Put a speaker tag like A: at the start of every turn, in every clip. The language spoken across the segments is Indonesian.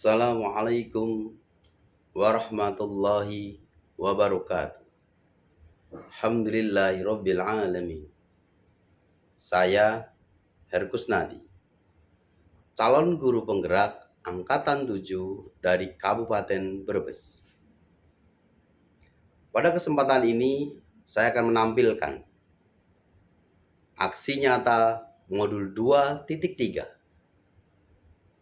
A: Assalamualaikum warahmatullahi wabarakatuh. Alhamdulillahirabbil alamin. Saya Herkusnadi, calon guru penggerak angkatan 7 dari Kabupaten Brebes. Pada kesempatan ini saya akan menampilkan aksi nyata modul 2.3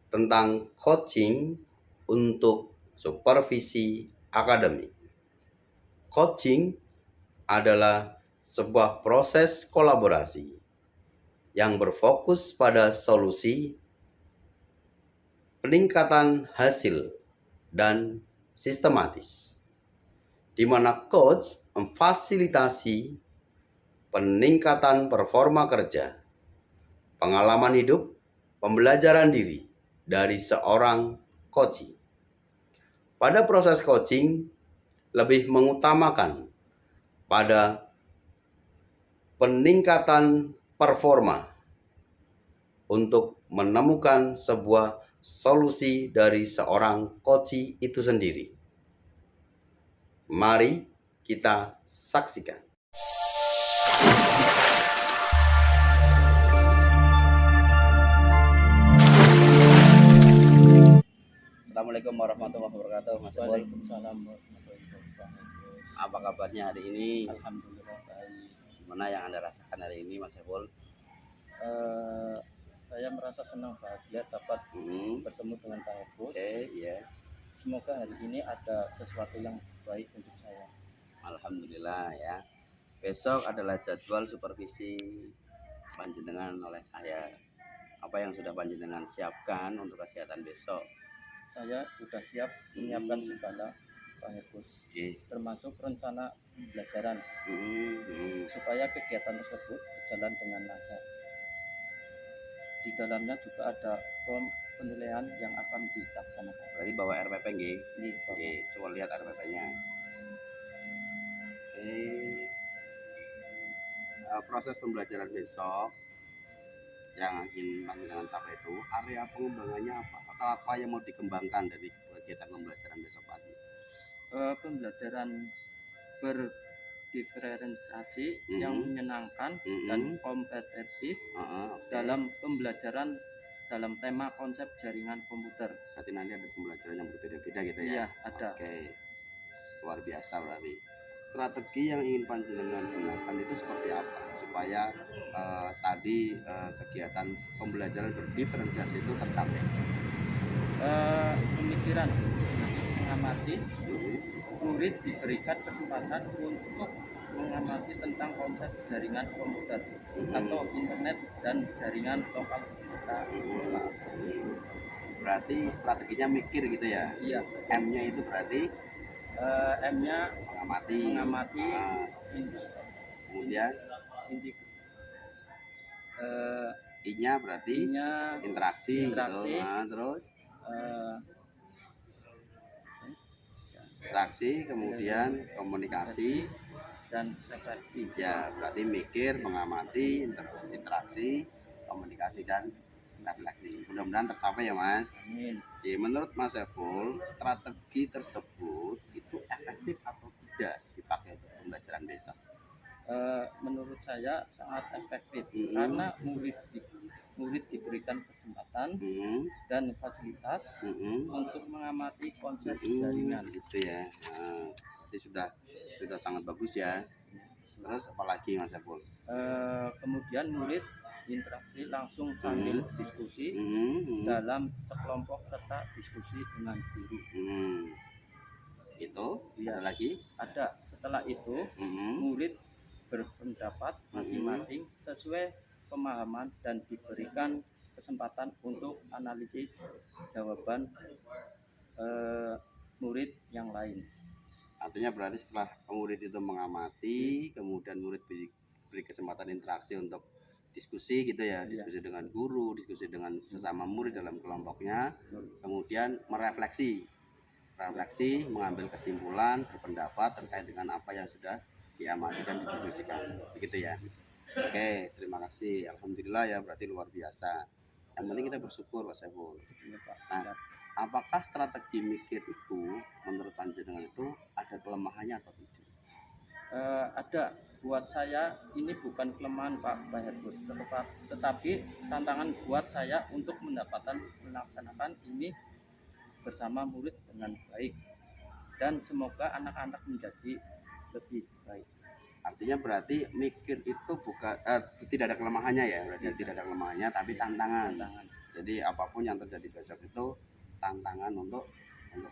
A: tentang coaching untuk supervisi akademik. Coaching adalah sebuah proses kolaborasi yang berfokus pada solusi, peningkatan hasil, dan sistematis, di mana coach memfasilitasi peningkatan performa kerja, pengalaman hidup, pembelajaran diri dari seorang coachee. Pada proses coaching lebih mengutamakan pada peningkatan performa untuk menemukan sebuah solusi dari seorang coachee itu sendiri. Mari kita saksikan. Assalamualaikum warahmatullahi wabarakatuh, Mas Epul.
B: Waalaikumsalam warahmatullahi wabarakatuh.
A: Apa kabarnya hari ini?
B: Alhamdulillah baik.
A: Gimana yang Anda rasakan hari ini, Mas Epul?
B: Saya merasa senang bahagia dapat bertemu dengan Pak Agus.
A: Iya.
B: Semoga hari ini ada sesuatu yang baik untuk saya.
A: Alhamdulillah ya. Besok adalah jadwal supervisi panjenengan oleh saya. Apa yang sudah panjenengan siapkan untuk kegiatan besok?
B: Saya sudah siap menyiapkan segala Pak Agus, termasuk rencana pembelajaran supaya kegiatan tersebut berjalan dengan lancar. Di dalamnya juga ada form penilaian yang akan dilaksanakan.
A: Berarti bawa RPP nggih?
B: Nggih,
A: coba lihat RPP-nya. Proses pembelajaran besok yang ingin panjenengan capai itu, area pengembangannya apa? Atau apa yang mau dikembangkan dari kegiatan pembelajaran besok pagi?
B: Pembelajaran berdiferensiasi yang menyenangkan dan kompetitif dalam pembelajaran dalam tema konsep jaringan komputer.
A: Berarti nanti ada pembelajaran yang berbeda-beda gitu ya?
B: Iya, ada.
A: Oke, luar biasa berarti. Strategi yang ingin panjenengan gunakan itu seperti apa supaya kegiatan pembelajaran berdiferensiasi itu tercapai?
B: Pemikiran mengamati, murid diberikan kesempatan untuk mengamati tentang konsep jaringan komputer atau internet dan jaringan lokal serta lokal.
A: Berarti strateginya mikir gitu ya?
B: Iya.
A: M-nya itu berarti?
B: M-nya mengamati.
A: Kemudian I-nya berarti interaksi. Gitu. Terus interaksi, kemudian komunikasi
B: dan refleksi.
A: Ya, berarti mikir, mengamati, interaksi, komunikasi dan refleksi. Mudah-mudahan tercapai ya, Mas.
B: Amin.
A: Jadi, menurut Mas Saiful, strategi tersebut itu efektif atau tidak dipakai untuk pembelajaran besok?
B: Menurut saya sangat efektif karena murid diberikan kesempatan dan fasilitas untuk mengamati konsep jaringan.
A: Gitu ya. Nah, itu sudah sangat bagus ya. Terus apalagi Mas Saiful?
B: Kemudian murid interaksi langsung sambil diskusi dalam sekelompok serta diskusi dengan guru.
A: Itu
B: ya.
A: Ada lagi?
B: Ada. Setelah itu murid berpendapat masing-masing sesuai pemahaman dan diberikan kesempatan untuk analisis jawaban murid yang lain.
A: Artinya berarti setelah murid itu mengamati, kemudian murid beri kesempatan interaksi untuk diskusi gitu ya, diskusi dengan guru, diskusi dengan sesama murid dalam kelompoknya, kemudian merefleksi, mengambil kesimpulan, berpendapat terkait dengan apa yang sudah diamati dan didiskusikan, begitu ya. Oke, terima kasih. Alhamdulillah ya, berarti luar biasa. Yang penting kita bersyukur, Pak Saiful.
B: Ya, Pak.
A: Nah, apakah strategi mikir itu menurut panjenengan itu ada kelemahannya atau tidak?
B: Ada. Buat saya ini bukan kelemahan Pak Herkus, tetapi tantangan buat saya untuk melaksanakan ini bersama murid dengan baik, dan semoga anak-anak menjadi lebih baik.
A: Artinya berarti mikir itu bukan tidak ada kelemahannya ya, berarti tidak ada kelemahannya tapi tantangan. Jadi apapun yang terjadi besok itu tantangan untuk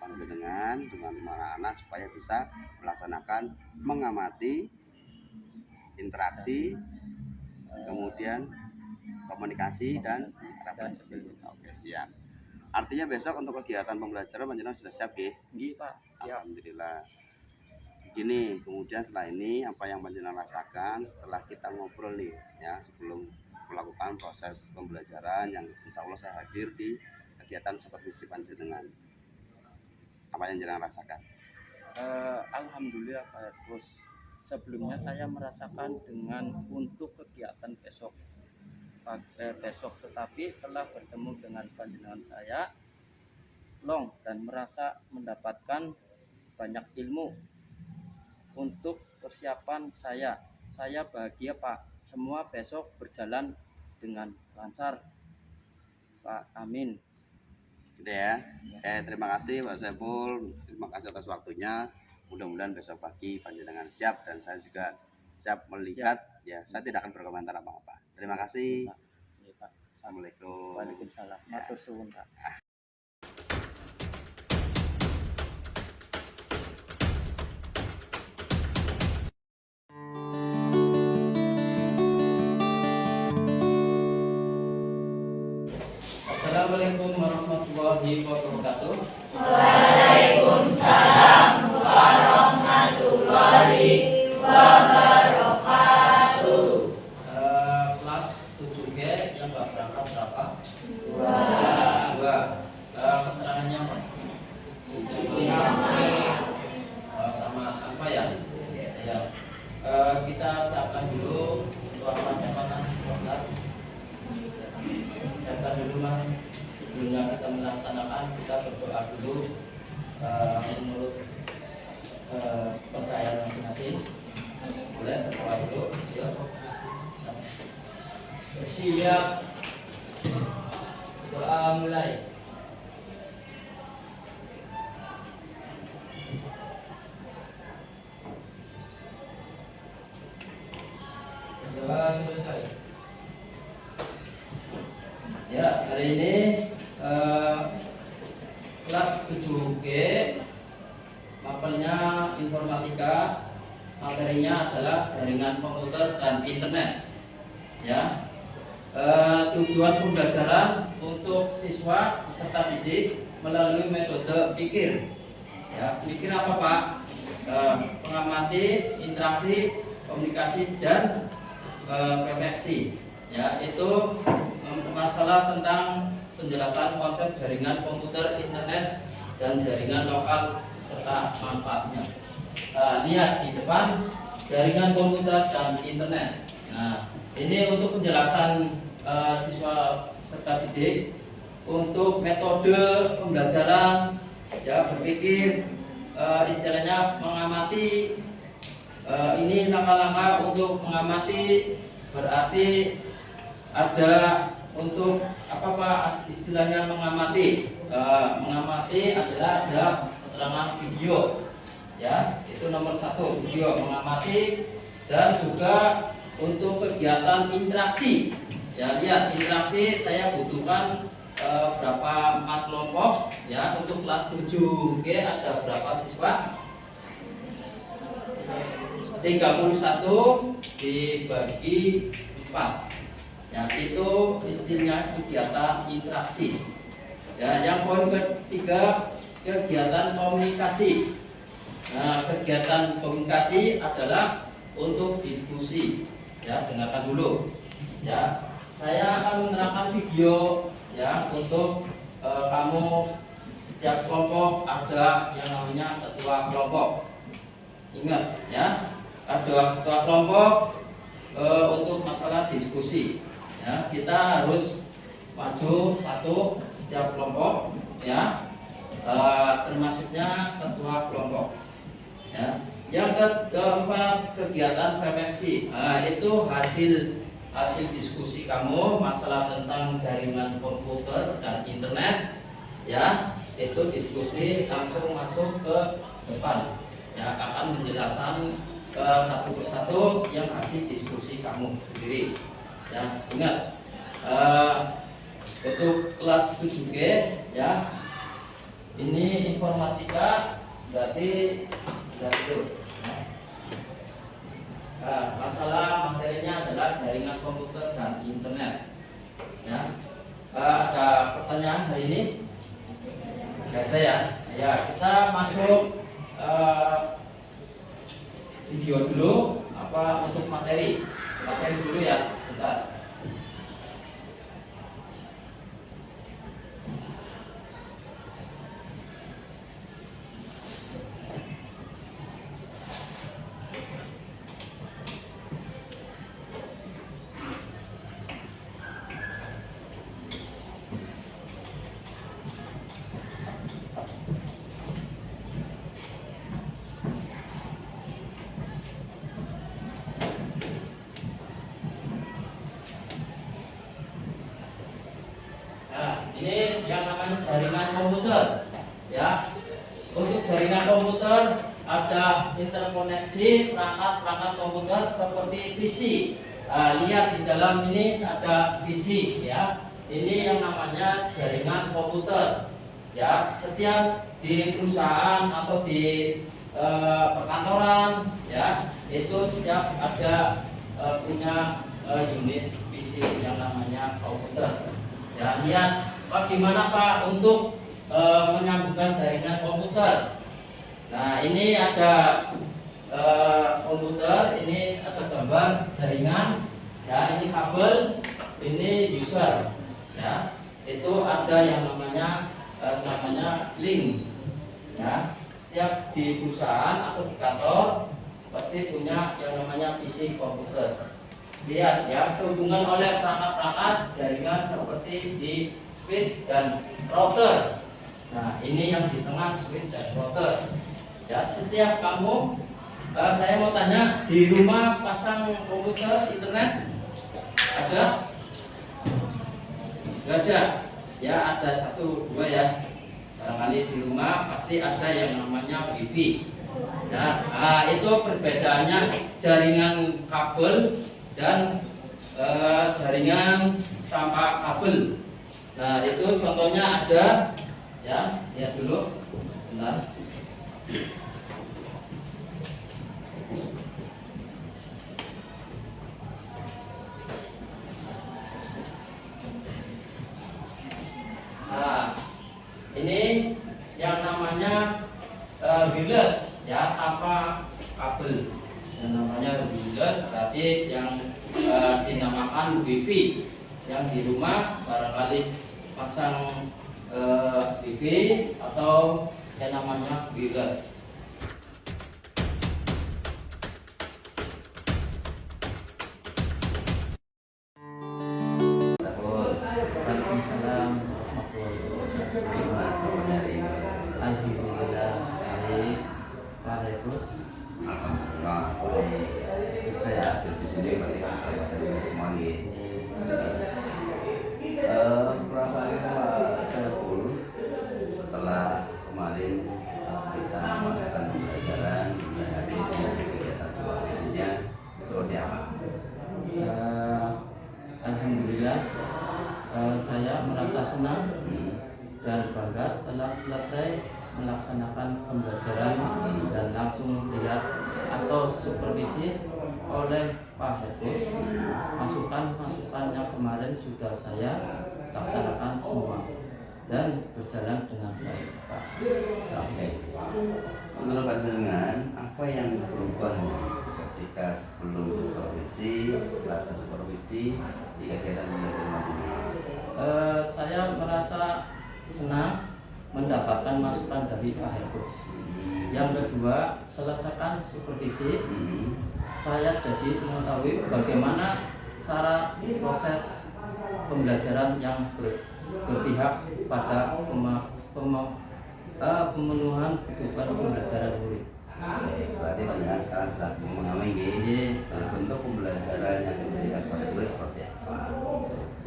A: panjenengan dengan anak-anak supaya bisa melaksanakan mengamati, interaksi, kemudian komunikasi dan refleksi. Oke, siap. Artinya besok untuk kegiatan pembelajaran panjenengan sudah siap ya?
B: Nggih, Pak. Siap.
A: Alhamdulillah. Gini, kemudian setelah ini apa yang panjenengan rasakan setelah kita ngobrol nih ya, sebelum melakukan proses pembelajaran yang insya Allah saya hadir di kegiatan supervisi panjenengan, apa yang jenengan rasakan?
B: Alhamdulillah Pak Herkus, sebelumnya saya merasakan dengan untuk kegiatan besok, tetapi telah bertemu dengan panjenengan saya long dan merasa mendapatkan banyak ilmu untuk persiapan saya. Saya bahagia Pak, semua besok berjalan dengan lancar Pak, amin.
A: Gitu ya. Terima kasih Pak Saiful, terima kasih atas waktunya. Mudah-mudahan besok pagi panjenengan siap dan saya juga siap melihat. Ya, saya tidak akan berkomentar apa-apa. Terima kasih.
B: Pak.
A: Assalamualaikum.
B: Waalaikumsalam. Matur suwun Pak. Assalamualaikum warahmatullahi wabarakatuh.
C: Waalaikumsalam warahmatullahi wabarakatuh.
B: Kelas 7G yang Mbak berangkat berapa? 2. Keterangannya apa? Sama apa ya? Ya. Kita siapkan dulu tuan catatan kelas. Siapkan dulu Mas. Sebelumnya kita melaksanakan, kita berdoa dulu menurut percayaan masing-masing. Boleh berdoa dulu. Yuk. Siap. Doa mulai. Doa selesai. Ya, hari ini kelas 7G, mapelnya informatika, materinya adalah jaringan komputer dan internet. Ya, tujuan pembelajaran untuk siswa peserta didik melalui metode pikir. Ya, pikir apa Pak? Mengamati, interaksi, komunikasi dan refleksi. Ya, itu masalah tentang penjelasan konsep jaringan komputer, internet, dan jaringan lokal serta manfaatnya. Lihat di depan jaringan komputer dan internet. Nah, ini untuk penjelasan siswa peserta didik untuk metode pembelajaran, ya berpikir, istilahnya mengamati. Ini langkah-langkah untuk mengamati, berarti ada untuk apa Pak istilahnya mengamati? Mengamati adalah ada keterangan video, ya itu nomor 1 video mengamati, dan juga untuk kegiatan interaksi. Ya lihat interaksi saya butuhkan berapa 4 kelompok, ya untuk kelas 7G ada berapa siswa? 31 dibagi 4. Ya, itu istilahnya kegiatan interaksi. Ya, yang poin ketiga kegiatan komunikasi. Nah, kegiatan komunikasi adalah untuk diskusi. Ya, dengarkan dulu. Ya, saya akan menerangkan video ya untuk kamu setiap kelompok ada yang namanya ketua kelompok. Ingat ya, ada ketua kelompok untuk masalah diskusi. Ya, kita harus maju satu setiap kelompok, ya termasuknya ketua kelompok. Ya. Yang keempat, kegiatan frekuensi. Itu hasil diskusi kamu masalah tentang jaringan komputer dan internet. Ya, itu diskusi langsung masuk ke depan. Ya, akan menjelaskan satu persatu yang hasil diskusi kamu sendiri. Ya, ingat untuk kelas 7G ya. Ini informatika berarti itu. Masalah materinya adalah jaringan komputer dan internet. Ya, ada pertanyaan hari ini? Tidak ada ya? Ya, kita masuk video dulu. Apa untuk materi dulu ya? Bentar. Ini yang namanya jaringan komputer ya. Untuk jaringan komputer ada interkoneksi perangkat komputer seperti PC. Lihat di dalam ini ada PC ya. Ini yang namanya jaringan komputer ya. Setiap di perusahaan atau di perkantoran ya, itu setiap ada punya unit PC yang namanya komputer. Ya, lihat bagaimana Pak untuk menyambungkan jaringan komputer. Nah, ini ada komputer, ini ada gambar jaringan, ya ini kabel, ini user, ya itu ada yang namanya link, ya setiap di perusahaan atau di kantor pasti punya yang namanya PC komputer. Lihat ya, sehubungan oleh perangkat-perangkat jaringan seperti di switch dan router. Nah, ini yang di tengah switch dan router. Ya, setiap kamu, saya mau tanya, di rumah pasang komputer internet ada? Gak ada. Ya, ada 1, 2 ya. Barangkali di rumah pasti ada yang namanya WiFi. Nah, itu perbedaannya jaringan kabel dan jaringan tanpa kabel. Nah, itu contohnya ada ya, lihat dulu. Bentar. Nah, ini yang namanya wireless ya, tanpa kabel. Yang namanya wireless berarti yang dinamakan WiFi. Yang di rumah barangkali pasang WiFi atau yang namanya wireless. Waalaikumsalam warahmatullahi wabarakatuh. Alhamdulillah baik. Pak Hepus.
A: Alhamdulillah baik. Saya ada di sini berarti ada semuanya. Perasaan saya full setelah kemarin kita melakukan pembelajaran hari ini, kegiatan supervisinya seperti apa?
B: Alhamdulillah saya merasa senang dan bangga telah selesai melaksanakan pembelajaran dan langsung lihat atau supervisi oleh Pak Hepus. Masukan-masukan yang kemarin sudah saya laksanakan semua dan berjalan dengan baik, Pak.
A: Oke. Menurut panjenengan apa yang berubah ketika sebelum supervisi, setelah supervisi di kegiatan pembelajaran panjenengan?
B: Saya merasa senang mendapatkan masukan dari Pak Hepus. Yang kedua, selesaikan supervisi, saya jadi mengetahui bagaimana cara proses pembelajaran yang berpihak pada Pemenuhan kebutuhan pembelajaran murid.
A: Berarti panjenengan sekarang sudah memahami bentuk pembelajaran yang diberikan pada murid seperti apa.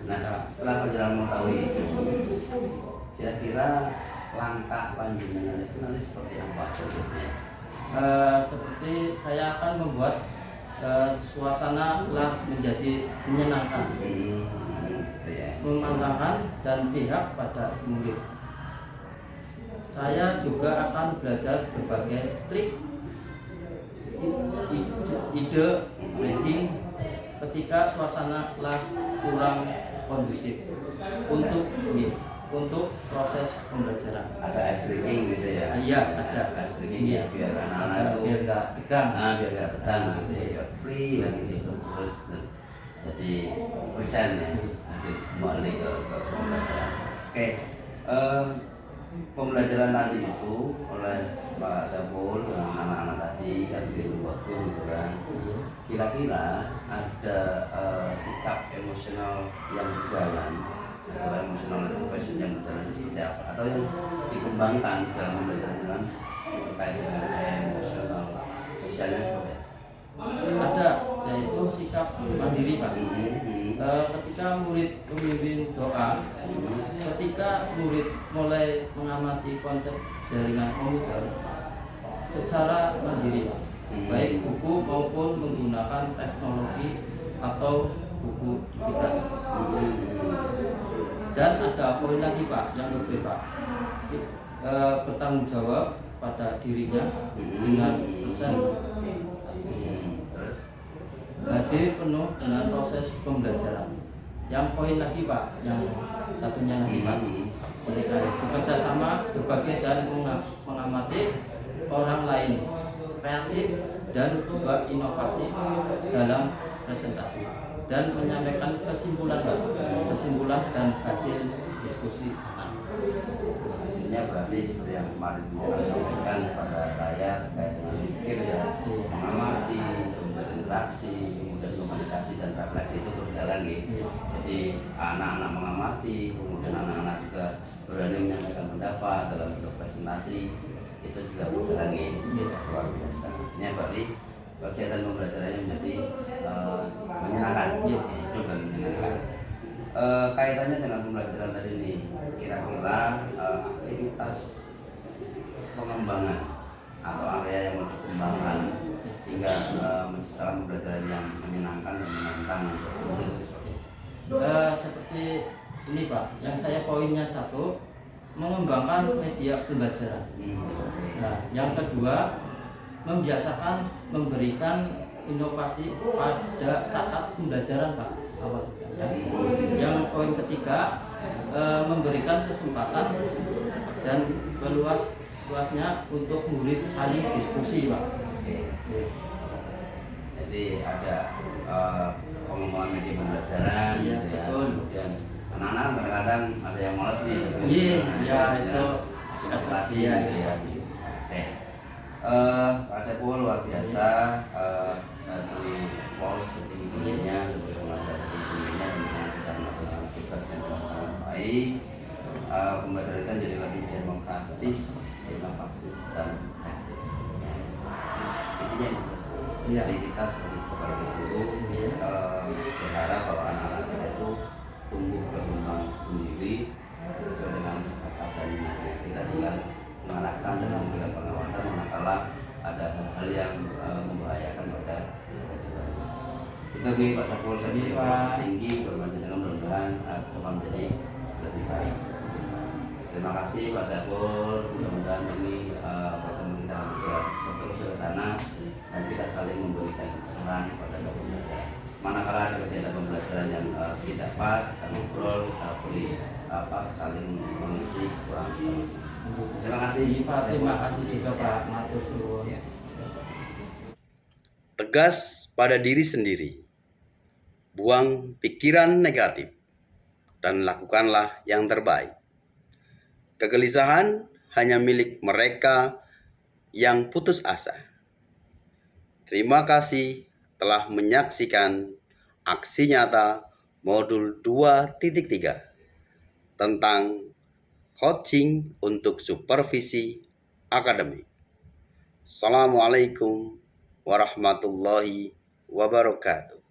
A: Nah, setelah panjenengan mengetahui itu, kira-kira langkah panjenengan itu nanti seperti apa contohnya?
B: Seperti saya akan membuat suasana kelas menjadi menyenangkan, memantapkan dan pihak pada murid. Saya juga akan belajar berbagai trik, ide, reading ketika suasana kelas kurang kondusif untuk proses pembelajaran.
A: Ada ice breaking gitu ya?
B: Iya, ada
A: ice breaking ya, biar anak-anak itu
B: biar nggak tegang.
A: biar nggak tegang gitu ya, biar free gitu terus jadi present ya, nanti kembali ke pembelajaran. Oke, pembelajaran tadi itu oleh Pak Saiful dengan anak-anak tadi kan begitu bagus gitu kan. Kira-kira ada sikap emosional yang berjalan atau emosional education yang berjalan seperti apa, atau yang dikembangkan dalam pembelajaran dengan terkait dengan emosional sosialnya seperti apa?
B: Ada, yaitu sikap mandiri Pak. Ketika murid memimpin doa, ketika murid mulai mengamati konsep jaringan komputer secara mandiri Pak, baik buku maupun menggunakan teknologi atau buku digital. Dan ada poin lagi Pak yang lebih Pak, bertanggung jawab pada dirinya dengan pesan hadir penuh dengan proses pembelajaran. Yang poin lagi Pak, yang satunya lagi Pak, bekerja sama, berbagi dan mengamati orang lain, kreatif dan juga inovasi dalam presentasi, dan menyampaikan kesimpulan Pak, kesimpulan dan hasil diskusi.
A: Intinya berarti seperti yang kemarin saya sampaikan kepada saya terkait dengan mikir ya, mengamati, berinteraksi, kemudian komunikasi dan refleksi itu berjalan gitu. Jadi anak-anak mengamati, kemudian anak-anak juga berani menyampaikan pendapat dalam bentuk presentasi, itu juga berjalan gitu. Luar biasa. Ini berarti kegiatan pembelajarannya menjadi menyenangkan, hidup dan menyenangkan. Kaitannya dengan pembelajaran tadi nih, kira-kira aktivitas pengembangan atau area yang mau dikembangkan sehingga menciptakan pembelajaran yang menyenangkan dan menantang untuk murid seperti
B: seperti ini Pak, yang saya poinnya satu, mengembangkan media pembelajaran. Nah, yang kedua, membiasakan memberikan inovasi pada saat pembelajaran Pak. Yang poin ketiga, memberikan kesempatan dan luasnya untuk murid saling diskusi Pak.
A: Jadi ada pengembangan media pembelajaran,
B: iya,
A: gitu ya.
B: Betul.
A: Kemudian anak-anak kadang-kadang ada yang malas nih.
B: Iya, itu
A: edukasi gitu ya. Oke. Pak Saiful luar biasa, saya beri pause tingginya sebagai pengajar tingginya dan sudah melakukan tugas dengan sangat baik. Pembelajaran kita jadi lebih demokratis, inovatif dan intinya itu. Jadi kita sebagai pekerja guru berharap bahwa anak-anak kita itu tumbuh berkembang sendiri sesuai dengan bakat dan minatnya. Kita tinggal mengarahkan dan memberikan pengawasan manakala ada hal-hal yang membahayakan pada siswa. Itu nih Pak Saiful, saya beri tinggi bermanfaat dengan mudah-mudahan akan menjadi lebih baik. Terima kasih Pak Saiful, mudah-mudahan ini pertemuan kita akan berjalan terus ke sana dan kita saling memberikan saran pada pembelajaran. Manakala ada kegiatan pembelajaran yang tidak pas, kita ngobrol, kita beri saling mengisi kurang. Terima kasih Pak.
B: Terima kasih juga Pak. Matur suwun.
A: Tegas pada diri sendiri. Buang pikiran negatif dan lakukanlah yang terbaik. Kegelisahan hanya milik mereka yang putus asa. Terima kasih telah menyaksikan aksi nyata modul 2.3 tentang coaching untuk supervisi akademik. Assalamualaikum warahmatullahi wabarakatuh.